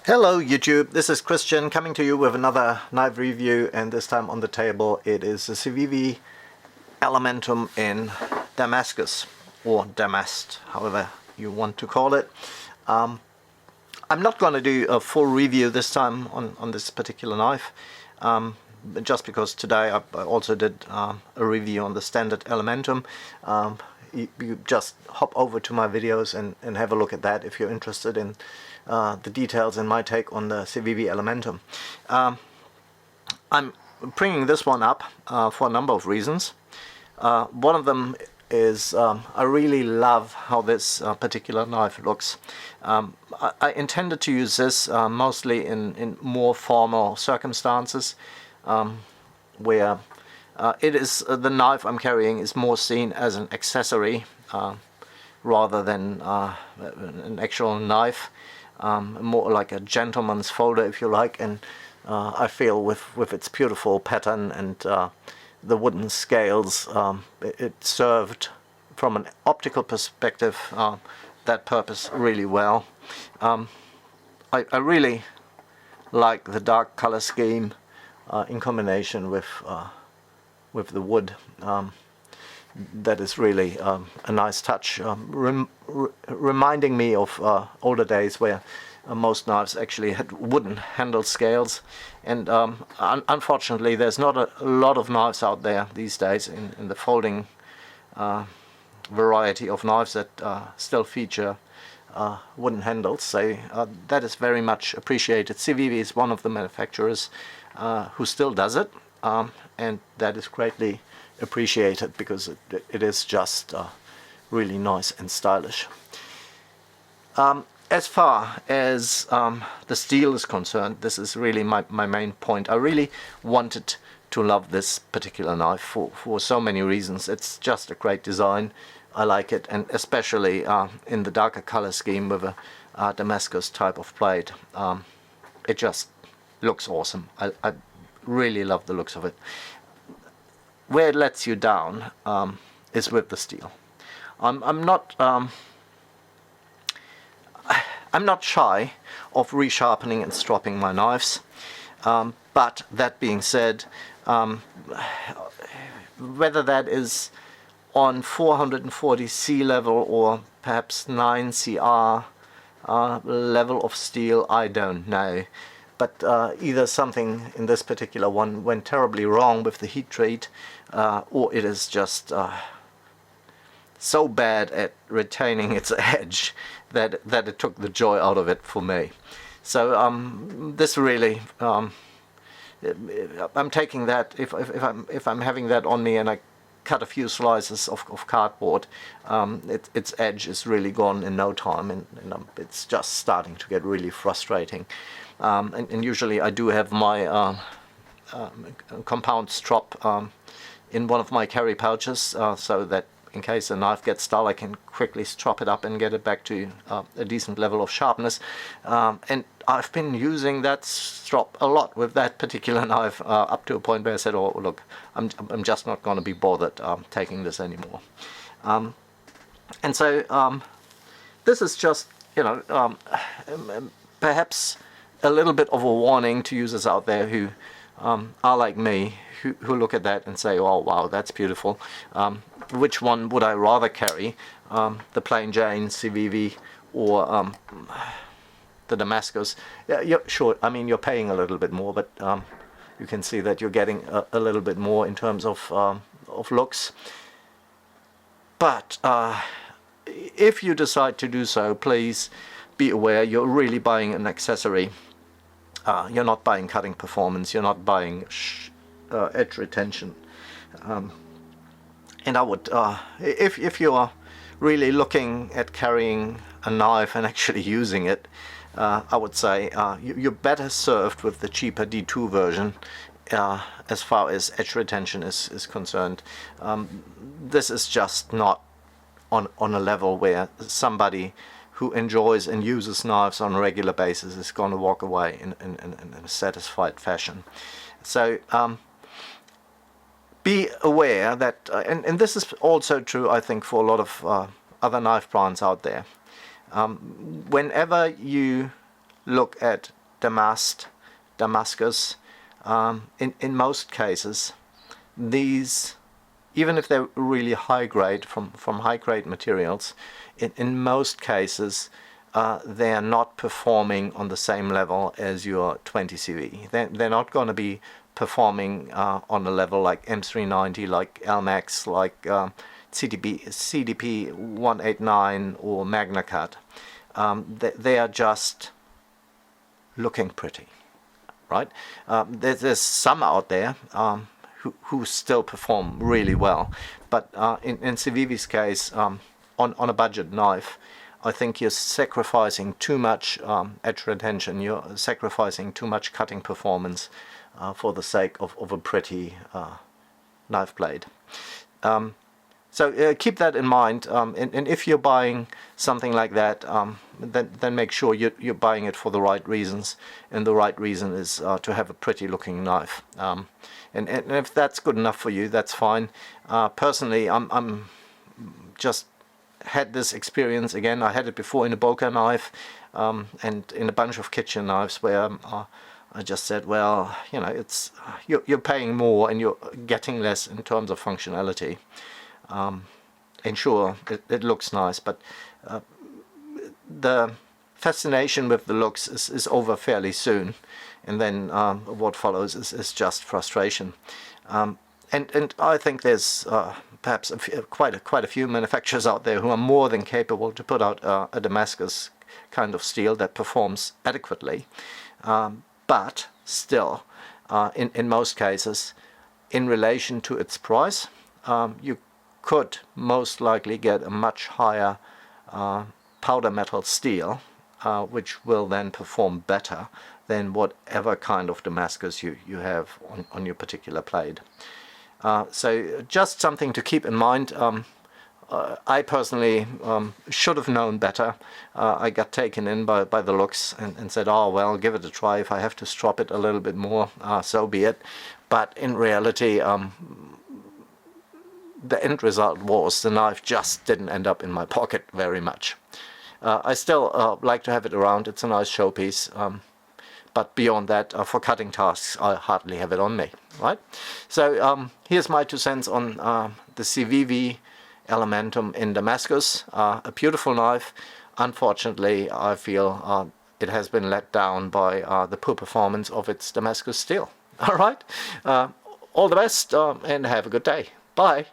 Hello YouTube, this is Christian coming to you with another knife review, and this time on the table it is a Civivi Elementum in Damascus, or Damast, however you want to call it. I'm not going to do a full review this time on this particular knife, just because today I also did a review on the standard Elementum. You just hop over to my videos and have a look at that if you're interested in the details and my take on the Civivi Elementum. I'm bringing this one up for a number of reasons. One of them is I really love how this particular knife looks. I intended to use this mostly in more formal circumstances, where it is the knife I'm carrying is more seen as an accessory rather than an actual knife. More like a gentleman's folder, if you like, and I feel with its beautiful pattern and the wooden scales, it served from an optical perspective that purpose really well. I really like the dark color scheme in combination with the wood. That is really a nice touch, reminding me of older days where most knives actually had wooden handle scales, and unfortunately there's not a lot of knives out there these days in the folding variety of knives that still feature wooden handles, so that is very much appreciated. Civivi is one of the manufacturers who still does it, and that is greatly appreciated because it is just really nice and stylish. As far as the steel is concerned, this is really my main point. I really wanted to love this particular knife for so many reasons. It's just a great design. I like it, and especially in the darker color scheme with a Damascus type of blade. It just looks awesome. I really love the looks of it. Where it lets you down is with the steel. I'm not shy of resharpening and stropping my knives, but that being said, whether that is on 440 C level or perhaps 9 CR level of steel, I don't know. But either something in this particular one went terribly wrong with the heat treat, or it is just so bad at retaining its edge that it took the joy out of it for me. So this really, I'm taking that, if I'm having that on me and I cut a few slices of cardboard, its edge is really gone in no time, and it's just starting to get really frustrating. And usually I do have my compound strop in one of my carry pouches, so that in case a knife gets dull I can quickly strop it up and get it back to a decent level of sharpness. And I've been using that strop a lot with that particular knife, up to a point where I said, oh look, I'm just not going to be bothered taking this anymore. And so this is just, you know, perhaps a little bit of a warning to users out there who are like me, who look at that and say, oh wow, that's beautiful. Which one would I rather carry? The plain Jane Civivi or the Damascus? Yeah, sure, I mean you're paying a little bit more, but you can see that you're getting a little bit more in terms of looks. But if you decide to do so, please be aware you're really buying an accessory. You're not buying cutting performance, you're not buying edge retention. And I would, if you're really looking at carrying a knife and actually using it, I would say you're better served with the cheaper D2 version as far as edge retention is concerned. This is just not on a level where somebody who enjoys and uses knives on a regular basis is going to walk away in a satisfied fashion. So be aware that, and this is also true I think for a lot of other knife brands out there, whenever you look at Damascus. In most cases, these, even if they're really high grade from high grade materials, in most cases they are not performing on the same level as your 20 CV. They're not going to be performing on a level like M390, like LMAX, like CDP 189 or Magna Cut. They are just looking pretty, right? There's some out there who still perform really well, but in Civivi's case, on a budget knife, I think you're sacrificing too much edge retention, you're sacrificing too much cutting performance for the sake of a pretty knife blade. So keep that in mind, and if you're buying something like that, then make sure you're buying it for the right reasons, and the right reason is to have a pretty looking knife. And if that's good enough for you, that's fine. Personally, I'm just had this experience again. I had it before in a bokeh knife and in a bunch of kitchen knives where I just said, well, you know, it's you're paying more and you're getting less in terms of functionality. And sure, it looks nice, but the fascination with the looks is over fairly soon, and then what follows is just frustration. And I think there's perhaps quite a few manufacturers out there who are more than capable to put out a Damascus kind of steel that performs adequately, but still, in most cases, in relation to its price, you could most likely get a much higher powder metal steel, which will then perform better than whatever kind of Damascus you have on your particular blade. So just something to keep in mind. I personally should have known better. I got taken in by the looks and said, oh well, give it a try. If I have to strop it a little bit more, so be it. But in reality, the end result was the knife just didn't end up in my pocket very much. I still like to have it around. It's a nice showpiece, but beyond that, for cutting tasks, I hardly have it on me, right? So here's my 2 cents on the Civivi Elementum in Damascus. A beautiful knife. Unfortunately, I feel it has been let down by the poor performance of its Damascus steel. All right, all the best and have a good day. Bye.